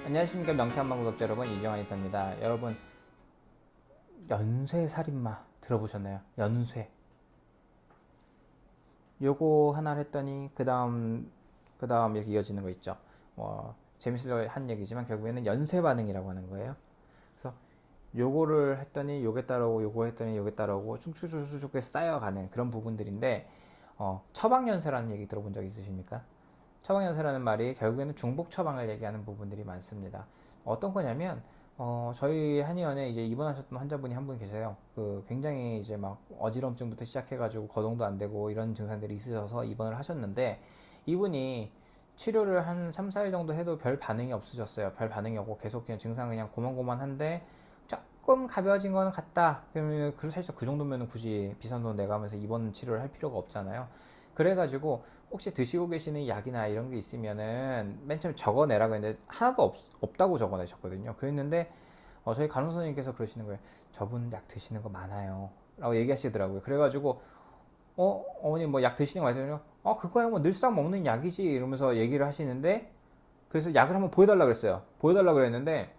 안녕하십니까. 명태한방 구독자 여러분, 이정환 이사입니다. 여러분, 연쇄살인마 들어보셨나요? 연쇄. 요거 하나를 했더니 그 다음 이렇게 이어지는 거 있죠. 재밌으려 한 얘기지만 결국에는 연쇄 반응이라고 하는 거예요. 그래서 요거를 했더니 요게 따라오고, 요거 했더니 요게 따라오고 쭉쭉쭉쭉 쌓여가는 그런 부분들인데, 처방연쇄라는 얘기 들어본 적 있으십니까? 처방연쇄라는 말이 결국에는 중복 처방을 얘기하는 부분들이 많습니다. 어떤 거냐면, 저희 한의원에 이제 입원하셨던 환자분이 한 분 계세요. 굉장히 이제 막 어지럼증부터 시작해가지고 거동도 안 되고 이런 증상들이 있으셔서 입원을 하셨는데, 이분이 치료를 한 3, 4일 정도 해도 별 반응이 없으셨어요. 별 반응이 없고 계속 그냥 증상 그냥 고만고만한데 조금 가벼워진 거는 같다. 그러면 사실 그 정도면 굳이 비싼 돈 내가면서 입원 치료를 할 필요가 없잖아요. 그래가지고 혹시 드시고 계시는 약이나 이런 게 있으면은 맨 처음에 적어내라고 했는데 하나도 없다고 적어내셨거든요. 그랬는데 저희 간호 선생님께서 그러시는 거예요. 저분 약 드시는 거 많아요 라고 얘기하시더라고요. 그래가지고 어머니 뭐 약 드시는 거 맞아요? 그거야 뭐 늘상 먹는 약이지 이러면서 얘기를 하시는데, 그래서 약을 한번 보여달라 그랬어요. 보여달라 그랬는데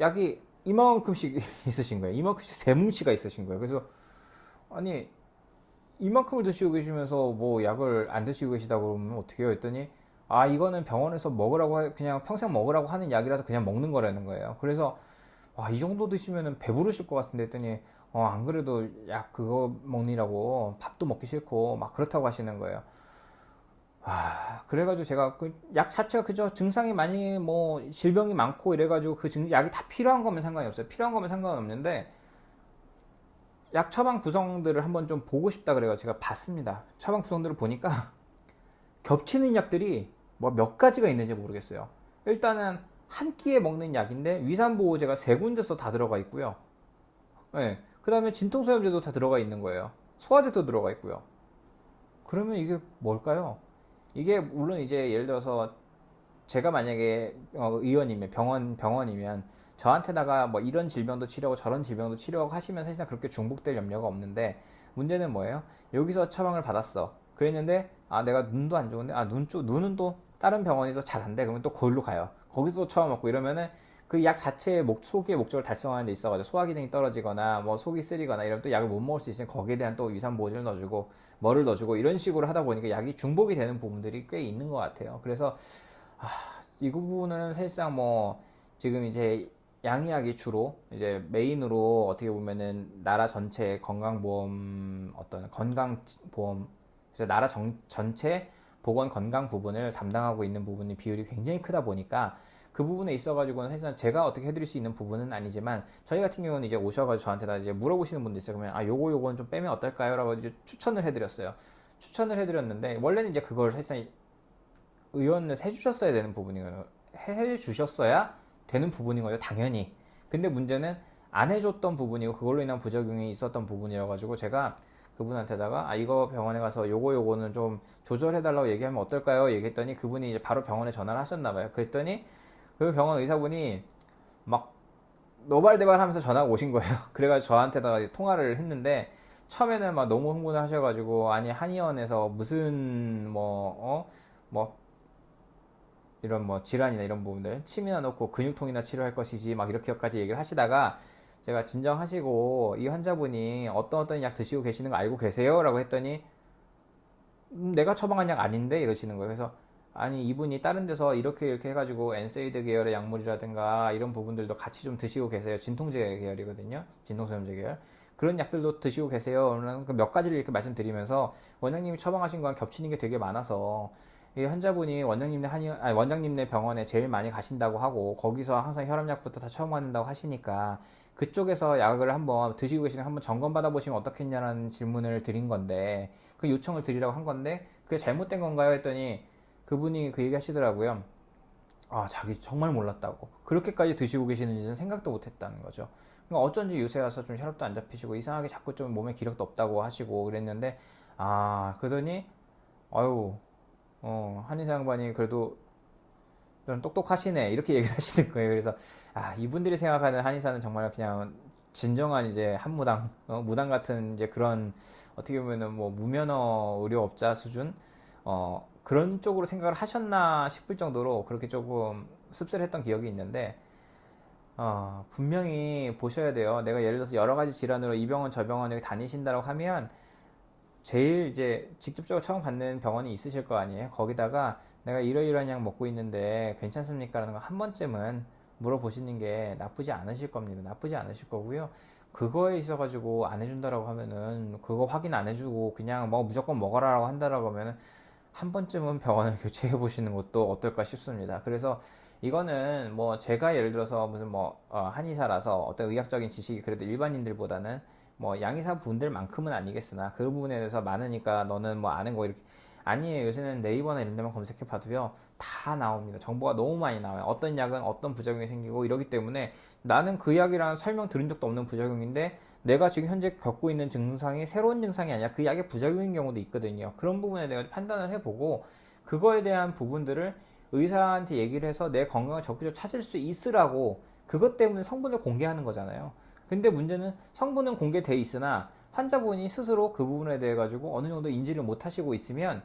약이 이만큼씩 있으신 거예요. 이만큼씩 세 뭉치가 있으신 거예요. 그래서 아니 이만큼을 드시고 계시면서 뭐 약을 안 드시고 계시다 그러면 어떻게 해요? 했더니 이거는 병원에서 먹으라고 그냥 평생 먹으라고 하는 약이라서 그냥 먹는 거라는 거예요. 그래서 이 정도 드시면 배부르실 것 같은데 했더니 안 그래도 약 그거 먹느라고 밥도 먹기 싫고 막 그렇다고 하시는 거예요. 그래가지고 제가 그 약 자체가 그저 증상이 많이 뭐 질병이 많고 이래가지고 약이 다 필요한 거면 상관이 없어요. 필요한 거면 상관은 없는데 약 처방 구성들을 한번 좀 보고 싶다 그래요. 제가 봤습니다. 처방 구성들을 보니까 겹치는 약들이 뭐 몇 가지가 있는지 모르겠어요. 일단은 한 끼에 먹는 약인데 위산보호제가 세 군데서 다 들어가 있고요. 네. 그 다음에 진통소염제도 다 들어가 있는 거예요. 소화제도 들어가 있고요. 그러면 이게 뭘까요? 이게 물론 이제 예를 들어서 제가 만약에 의원이면 병원이면 저한테다가 뭐 이런 질병도 치료하고 저런 질병도 치료하고 하시면 사실상 그렇게 중복될 염려가 없는데, 문제는 뭐예요? 여기서 처방을 받았어. 그랬는데 내가 눈도 안 좋은데 눈은 또 다른 병원이 더 잘 안 돼. 그러면 또 거기로 가요. 거기서 또 처방 먹고 이러면은 그 약 자체의 소기의 목적을 달성하는 데 있어가지고 소화 기능이 떨어지거나 뭐 속이 쓰리거나 이러면 또 약을 못 먹을 수 있으니 거기에 대한 또 위산 보호제를 넣어주고 뭐를 넣어주고 이런 식으로 하다 보니까 약이 중복이 되는 부분들이 꽤 있는 것 같아요. 그래서 이 부분은 사실상 뭐 지금 이제 양의학이 주로 이제 메인으로 어떻게 보면은 나라 전체 건강보험 어떤 건강보험, 그래서 전체 보건 건강 부분을 담당하고 있는 부분이 비율이 굉장히 크다 보니까 그 부분에 있어가지고는 사실상 제가 어떻게 해드릴 수 있는 부분은 아니지만, 저희 같은 경우는 이제 오셔가지고 저한테 다 이제 물어보시는 분들 있어요. 그러면 요거는 좀 빼면 어떨까요? 라고 이제 추천을 해드렸어요. 추천을 해드렸는데 원래는 이제 그걸 사실상 의원을 해주셨어야 되는 부분이거든요. 해주셨어야 되는 부분인 거죠, 당연히. 근데 문제는 안 해줬던 부분이고 그걸로 인한 부작용이 있었던 부분이라 가지고 제가 그분한테다가 이거 병원에 가서 요거는 좀 조절해달라고 얘기하면 어떨까요? 얘기했더니 그분이 이제 바로 병원에 전화를 하셨나봐요. 그랬더니 그 병원 의사분이 막 노발대발 하면서 전화가 오신 거예요. 그래가지고 저한테다가 통화를 했는데, 처음에는 막 너무 흥분을 하셔가지고 아니 한의원에서 무슨 뭐 이런 뭐 질환이나 이런 부분들 침이나 넣고 근육통이나 치료할 것이지 막 이렇게까지 얘기를 하시다가, 제가 진정하시고 이 환자분이 어떤 약 드시고 계시는 거 알고 계세요? 라고 했더니 내가 처방한 약 아닌데 이러시는 거예요. 그래서 아니 이분이 다른 데서 이렇게 해가지고 엔세이드 계열의 약물이라든가 이런 부분들도 같이 좀 드시고 계세요. 진통제 계열이거든요. 진통소염제 계열. 그런 약들도 드시고 계세요. 몇 가지를 이렇게 말씀드리면서 원장님이 처방하신 거랑 겹치는 게 되게 많아서 이 환자분이 원장님네 병원에 제일 많이 가신다고 하고 거기서 항상 혈압약부터 다 처방받는다고 하시니까 그쪽에서 약을 한번 드시고 계시는 한번 점검 받아보시면 어떻겠냐는 질문을 드린 건데, 그 요청을 드리라고 한 건데 그게 잘못된 건가요? 했더니 그분이 그 얘기 하시더라고요. 자기 정말 몰랐다고. 그렇게까지 드시고 계시는지는 생각도 못 했다는 거죠. 그러니까 어쩐지 요새 와서 좀 혈압도 안 잡히시고 이상하게 자꾸 좀 몸에 기력도 없다고 하시고 그랬는데, 그러더니 아유 한의사 양반이 그래도 좀 똑똑하시네 이렇게 얘기를 하시는 거예요. 그래서 이분들이 생각하는 한의사는 정말 그냥 진정한 이제 한무당, 무당 같은 이제 그런, 어떻게 보면은 뭐 무면허 의료업자 수준 그런 쪽으로 생각을 하셨나 싶을 정도로 그렇게 조금 씁쓸했던 기억이 있는데 분명히 보셔야 돼요. 내가 예를 들어서 여러 가지 질환으로 이 병원 저 병원 여기 다니신다고 하면 제일 이제 직접적으로 처음 받는 병원이 있으실 거 아니에요. 거기다가 내가 이러이러한 약 먹고 있는데 괜찮습니까? 라는 거 한 번쯤은 물어보시는 게 나쁘지 않으실 겁니다. 나쁘지 않으실 거고요. 그거에 있어 가지고 안 해준다라고 하면은 그거 확인 안 해주고 그냥 뭐 무조건 먹어라라고 한다라고 하면은 한 번쯤은 병원을 교체해 보시는 것도 어떨까 싶습니다. 그래서 이거는 뭐 제가 예를 들어서 무슨 뭐 한의사라서 어떤 의학적인 지식이 그래도 일반인들보다는 뭐 양의사 분들만큼은 아니겠으나 그 부분에 대해서 많으니까 너는 뭐 아는 거 이렇게 아니에요. 요새는 네이버나 이런 데만 검색해 봐도요 다 나옵니다. 정보가 너무 많이 나와요. 어떤 약은 어떤 부작용이 생기고 이러기 때문에 나는 그 약이랑 설명 들은 적도 없는 부작용인데 내가 지금 현재 겪고 있는 증상이 새로운 증상이 아니라 그 약의 부작용인 경우도 있거든요. 그런 부분에 대해 판단을 해보고 그거에 대한 부분들을 의사한테 얘기를 해서 내 건강을 적극적으로 찾을 수 있으라고 그것 때문에 성분을 공개하는 거잖아요. 근데 문제는 성분은 공개돼 있으나 환자분이 스스로 그 부분에 대해 가지고 어느 정도 인지를 못 하시고 있으면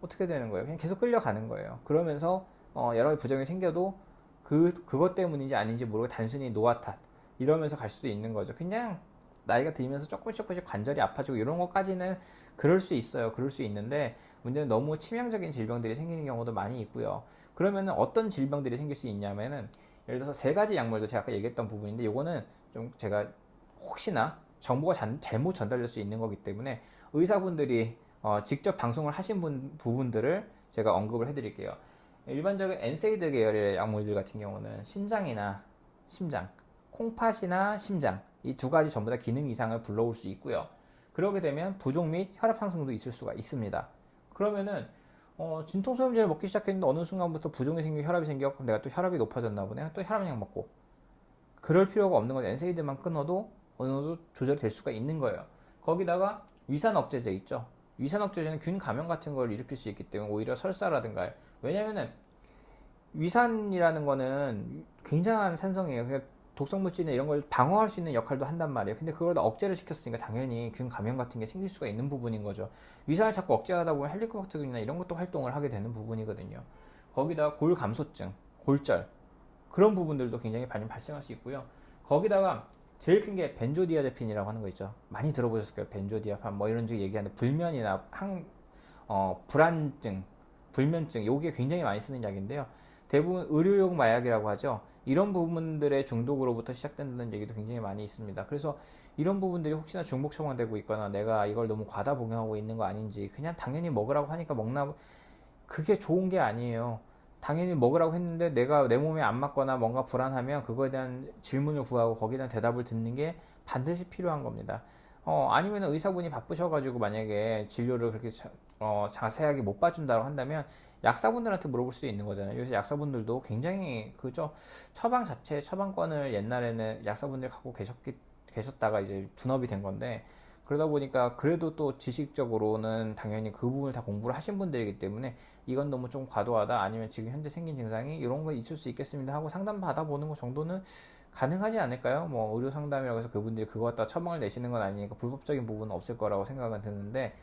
어떻게 되는 거예요? 그냥 계속 끌려가는 거예요. 그러면서 여러 가지 부작용이 생겨도 그것 때문인지 아닌지 모르고 단순히 노화 탓 이러면서 갈 수도 있는 거죠. 그냥 나이가 들면서 조금씩 관절이 아파지고 이런 것까지는 그럴 수 있어요. 그럴 수 있는데 문제는 너무 치명적인 질병들이 생기는 경우도 많이 있고요. 그러면은 어떤 질병들이 생길 수 있냐면은 예를 들어서 세 가지 약물도 제가 아까 얘기했던 부분인데 요거는 좀 제가 혹시나 정보가 잘못 전달될 수 있는 거기 때문에 의사분들이 직접 방송을 하신 부분들을 제가 언급을 해드릴게요. 일반적인 엔세이드 계열의 약물들 같은 경우는 신장이나 심장, 콩팥이나 심장 이 두 가지 전부 다 기능 이상을 불러올 수 있고요. 그러게 되면 부종 및 혈압 상승도 있을 수가 있습니다. 그러면은 진통소염제를 먹기 시작했는데 어느 순간부터 부종이 생기고 혈압이 생겨 내가 또 혈압이 높아졌나 보네. 또 혈압약 먹고 그럴 필요가 없는 거죠. 엔세이드만 끊어도 어느 정도 조절이 될 수가 있는 거예요. 거기다가 위산 억제제 있죠. 위산 억제제는 균 감염 같은 걸 일으킬 수 있기 때문에 오히려 설사라든가 왜냐면은 위산이라는 거는 굉장한 산성이에요. 그러니까 독성 물질이나 이런 걸 방어할 수 있는 역할도 한단 말이에요. 근데 그걸 다 억제를 시켰으니까 당연히 균 감염 같은 게 생길 수가 있는 부분인 거죠. 위산을 자꾸 억제하다 보면 헬리코박터균이나 이런 것도 활동을 하게 되는 부분이거든요. 거기다 골 감소증, 골절 그런 부분들도 굉장히 많이 발생할 수 있고요. 거기다가 제일 큰 게 벤조디아제핀이라고 하는 거 있죠. 많이 들어보셨을 거예요. 벤조디아판 뭐 이런 식 얘기하는데 불면이나 불안증, 불면증 요게 굉장히 많이 쓰는 약인데요. 대부분 의료용 마약이라고 하죠. 이런 부분들의 중독으로부터 시작된다는 얘기도 굉장히 많이 있습니다. 그래서 이런 부분들이 혹시나 중복 처방되고 있거나 내가 이걸 너무 과다 복용하고 있는 거 아닌지 그냥 당연히 먹으라고 하니까 먹나 그게 좋은 게 아니에요. 당연히 먹으라고 했는데 내가 내 몸에 안 맞거나 뭔가 불안하면 그거에 대한 질문을 구하고 거기에 대한 대답을 듣는 게 반드시 필요한 겁니다. 아니면 의사분이 바쁘셔가지고 만약에 진료를 그렇게 자세하게 못 봐준다고 한다면 약사분들한테 물어볼 수도 있는 거잖아요. 요새 약사분들도 굉장히 그죠. 처방권을 옛날에는 약사분들 갖고 계셨다가 이제 분업이 된 건데 그러다 보니까 그래도 또 지식적으로는 당연히 그 부분을 다 공부를 하신 분들이기 때문에 이건 너무 좀 과도하다 아니면 지금 현재 생긴 증상이 이런 거 있을 수 있겠습니다 하고 상담 받아보는 거 정도는 가능하지 않을까요? 뭐 의료 상담이라고 해서 그분들이 그거 갖다 처방을 내시는 건 아니니까 불법적인 부분은 없을 거라고 생각은 드는데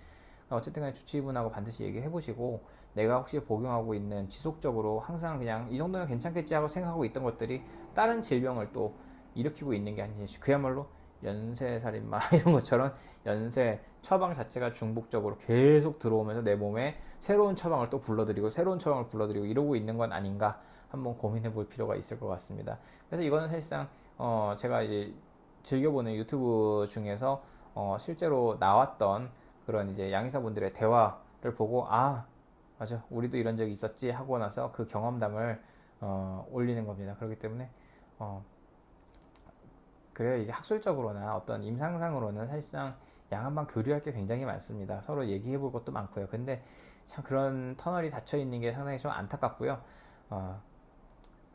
어쨌든 간에 주치의분하고 반드시 얘기해 보시고 내가 혹시 복용하고 있는 지속적으로 항상 그냥 이 정도면 괜찮겠지 하고 생각하고 있던 것들이 다른 질병을 또 일으키고 있는 게 아닌지 그야말로 연쇄살인마 이런 것처럼 연쇄 처방 자체가 중복적으로 계속 들어오면서 내 몸에 새로운 처방을 또 불러들이고 새로운 처방을 불러들이고 이러고 있는 건 아닌가 한번 고민해 볼 필요가 있을 것 같습니다. 그래서 이거는 사실상 제가 이제 즐겨보는 유튜브 중에서 실제로 나왔던 그런 이제 양의사분들의 대화를 보고 맞아 우리도 이런 적이 있었지 하고 나서 그 경험담을 올리는 겁니다. 그렇기 때문에 그래요. 이게 학술적으로나 어떤 임상상으로는 사실상 양한방 교류할 게 굉장히 많습니다. 서로 얘기해 볼 것도 많고요. 근데 참 그런 터널이 닫혀 있는 게 상당히 좀 안타깝고요.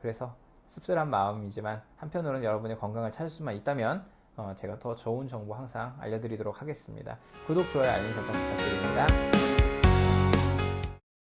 그래서 씁쓸한 마음이지만 한편으로는 여러분의 건강을 찾을 수만 있다면 제가 더 좋은 정보 항상 알려드리도록 하겠습니다. 구독, 좋아요, 알림 설정 부탁드립니다.